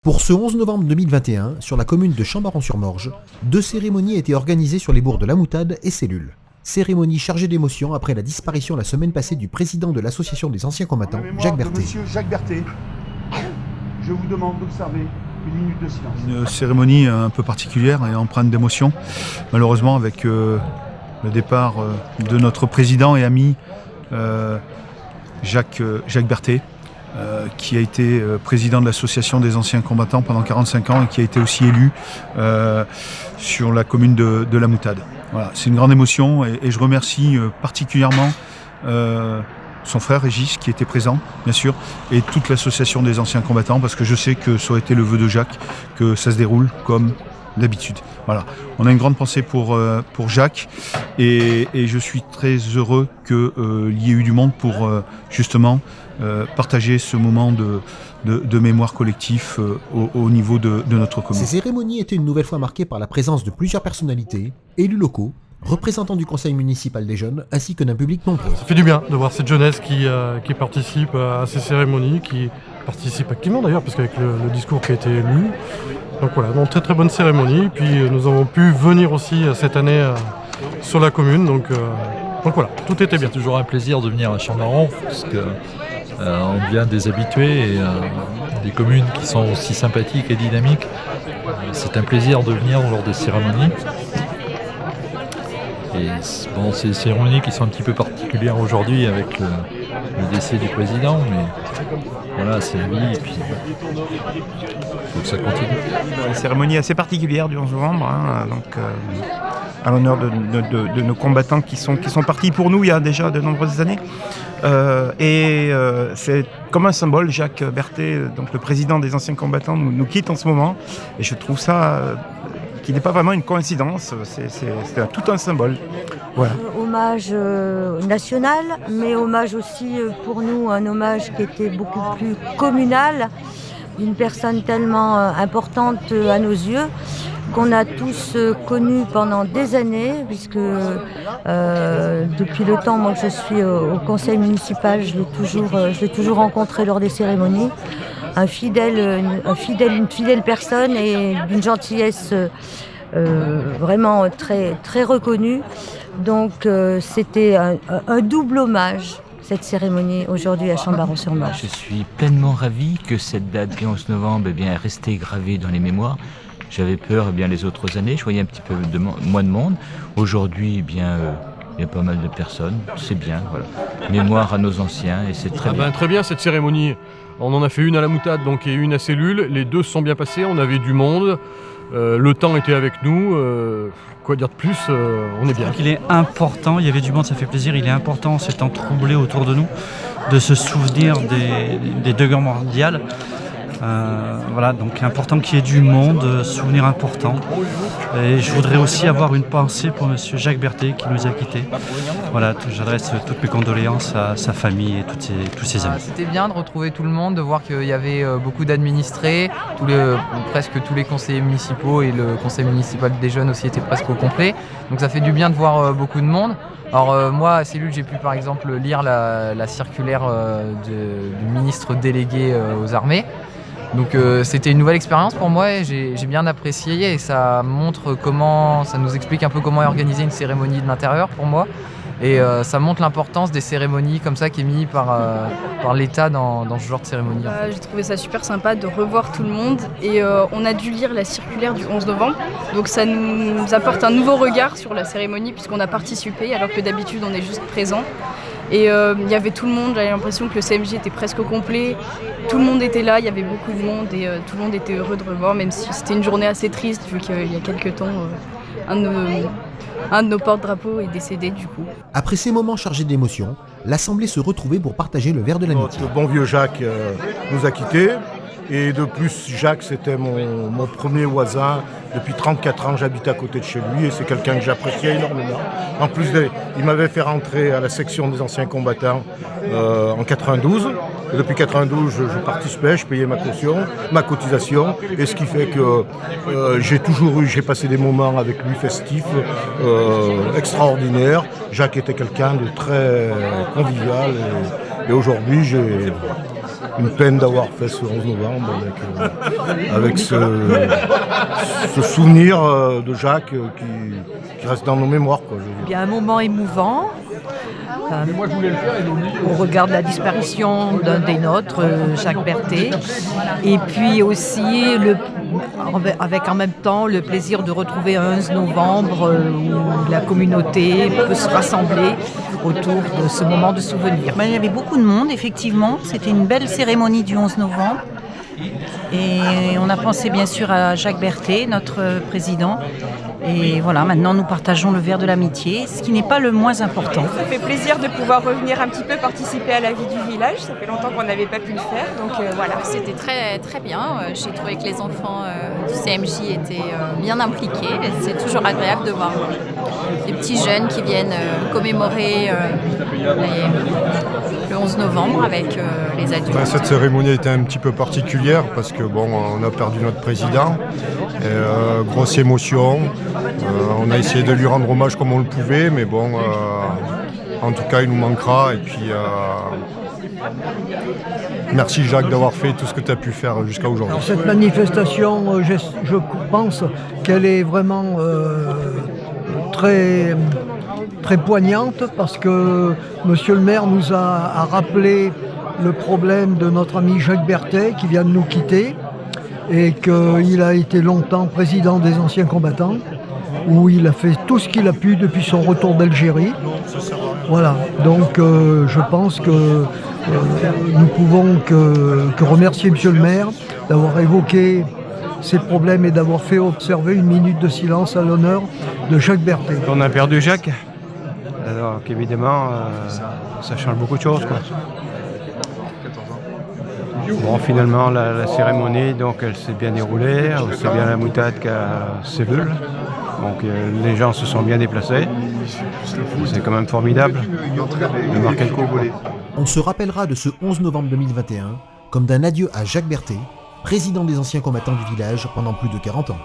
Pour ce 11 novembre 2021, sur la commune de Chambaron-sur-Morge, 2 cérémonies étaient organisées sur les bourgs de La Moutade et Cellule. Cérémonie chargée d'émotion après la disparition la semaine passée du président de l'association des anciens combattants, Jacques Berthet. Monsieur Jacques Berthet, je vous demande d'observer une minute de silence. Une cérémonie un peu particulière et empreinte d'émotion, malheureusement avec le départ de notre président et ami Jacques Berthet, qui a été président de l'association des anciens combattants pendant 45 ans et qui a été aussi élu sur la commune de La Moutade. Voilà, c'est une grande émotion et je remercie particulièrement son frère Régis qui était présent, bien sûr, et toute l'association des anciens combattants, parce que je sais que ça aurait été le vœu de Jacques, que ça se déroule comme d'habitude. Voilà. On a une grande pensée pour Jacques et je suis très heureux qu'il y ait eu du monde pour justement partager ce moment de mémoire collectif au niveau de notre commune. Ces cérémonies étaient une nouvelle fois marquées par la présence de plusieurs personnalités, élus locaux, représentants du conseil municipal des jeunes, ainsi que d'un public nombreux. Ça fait du bien de voir cette jeunesse qui participe à ces cérémonies, qui participe activement d'ailleurs, parce qu'avec le discours qui a été lu. Donc voilà, donc très très bonne cérémonie. Puis nous avons pu venir aussi cette année sur la commune, donc voilà, tout était bien. C'est toujours un plaisir de venir à Chambaron, parce que on devient des habitués et des communes qui sont aussi sympathiques et dynamiques. C'est un plaisir de venir lors des cérémonies. Et bon, c'est des cérémonies qui sont un petit peu particulières aujourd'hui avec le décès du président, mais voilà, c'est la vie et puis il faut que ça continue. Une cérémonie assez particulière du 11 novembre, à l'honneur de nos combattants qui sont partis pour nous il y a déjà de nombreuses années. C'est comme un symbole. Jacques Berthet, donc le président des anciens combattants, nous quitte en ce moment, et je trouve ça qui n'est pas vraiment une coïncidence, c'est tout un symbole. Voilà. Hommage national, mais hommage aussi pour nous, un hommage qui était beaucoup plus communal, d'une personne tellement importante à nos yeux, qu'on a tous connu pendant des années, puisque depuis le temps moi, que je suis au conseil municipal, je l'ai toujours rencontré lors des cérémonies. Une fidèle personne et d'une gentillesse vraiment très, très reconnue. Donc c'était un double hommage, cette cérémonie aujourd'hui à Chambaron-sur-Morge. Je suis pleinement ravi que cette date du 11 novembre est restée gravée dans les mémoires. J'avais peur les autres années, je voyais un petit peu moins de monde. Aujourd'hui, il y a pas mal de personnes, c'est bien. Voilà. Mémoire à nos anciens et c'est très bien. Très bien cette cérémonie. On en a fait une à La Moutade et une à Cellule. Les deux se sont bien passées, on avait du monde. Le temps était avec nous. Quoi dire de plus, on est bien. Il est important, il y avait du monde, ça fait plaisir. Il est important, ces temps troublés autour de nous, de se souvenir des deux guerres mondiales. Voilà, donc important qu'il y ait du monde, souvenir important. Et je voudrais aussi avoir une pensée pour monsieur Jacques Berthet qui nous a quittés. Voilà, j'adresse toutes mes condoléances à sa famille et tous ses amis. C'était bien de retrouver tout le monde, de voir qu'il y avait beaucoup d'administrés, presque tous les conseillers municipaux et le conseil municipal des jeunes aussi était presque au complet. Donc ça fait du bien de voir beaucoup de monde. Alors moi à Cellule j'ai pu par exemple lire la circulaire du ministre délégué aux armées. Donc c'était une nouvelle expérience pour moi et j'ai bien apprécié et ça nous explique un peu comment est organisée une cérémonie de l'intérieur pour moi et ça montre l'importance des cérémonies comme ça qui est mise par l'État dans ce genre de cérémonie. J'ai trouvé ça super sympa de revoir tout le monde et on a dû lire la circulaire du 11 novembre, donc ça nous apporte un nouveau regard sur la cérémonie puisqu'on a participé alors que d'habitude on est juste présent. Et il y avait tout le monde, j'avais l'impression que le CMJ était presque complet, tout le monde était là, il y avait beaucoup de monde et tout le monde était heureux de revoir, même si c'était une journée assez triste vu qu'il y a quelques temps, un de nos porte-drapeaux est décédé du coup. Après ces moments chargés d'émotion, l'Assemblée se retrouvait pour partager le verre de l'amitié. Notre bon vieux Jacques nous a quittés. Et de plus, Jacques, c'était mon premier voisin. Depuis 34 ans, j'habite à côté de chez lui et c'est quelqu'un que j'appréciais énormément. En plus, il m'avait fait rentrer à la section des anciens combattants en 92. Et depuis 92, je participais, je payais ma cotisation. Et ce qui fait que j'ai passé des moments avec lui festifs, extraordinaires. Jacques était quelqu'un de très convivial et aujourd'hui, une peine d'avoir fait ce 11 novembre avec ce souvenir de Jacques qui reste dans nos mémoires, quoi. Bien, un moment émouvant. On regarde la disparition d'un des nôtres, Jacques Berthet, et puis aussi avec en même temps le plaisir de retrouver un 11 novembre où la communauté peut se rassembler autour de ce moment de souvenir. Il y avait beaucoup de monde, effectivement. C'était une belle cérémonie du 11 novembre. Et on a pensé bien sûr à Jacques Berthet, notre président. Et voilà, maintenant nous partageons le verre de l'amitié, ce qui n'est pas le moins important. Ça fait plaisir de pouvoir revenir un petit peu participer à la vie du village. Ça fait longtemps qu'on n'avait pas pu le faire, donc voilà. C'était très très bien. J'ai trouvé que les enfants du CMJ étaient bien impliqués. C'est toujours agréable de voir les petits jeunes qui viennent commémorer le 11 novembre avec les adultes. Cette cérémonie était un petit peu particulière parce que on a perdu notre président. Grosse émotion. On a essayé de lui rendre hommage comme on le pouvait, mais en tout cas il nous manquera. Et puis merci Jacques d'avoir fait tout ce que tu as pu faire jusqu'à aujourd'hui. Alors, cette manifestation, je pense qu'elle est vraiment très, très poignante parce que Monsieur le maire nous a rappelé le problème de notre ami Jacques Berthet qui vient de nous quitter et qu'il a été longtemps président des anciens combattants, où il a fait tout ce qu'il a pu depuis son retour d'Algérie. Voilà, donc je pense que nous pouvons que remercier Monsieur le maire d'avoir évoqué ces problèmes et d'avoir fait observer une minute de silence à l'honneur de Jacques Berthet. On a perdu Jacques, alors qu'évidemment ça change beaucoup de choses, quoi. Bon, finalement, la cérémonie, donc, elle s'est bien déroulée, c'est bien la moutade qu'à Cellule. Donc les gens se sont bien déplacés. C'est quand même formidable de marquer le coup. On se rappellera de ce 11 novembre 2021 comme d'un adieu à Jacques Berthet, président des anciens combattants du village pendant plus de 40 ans.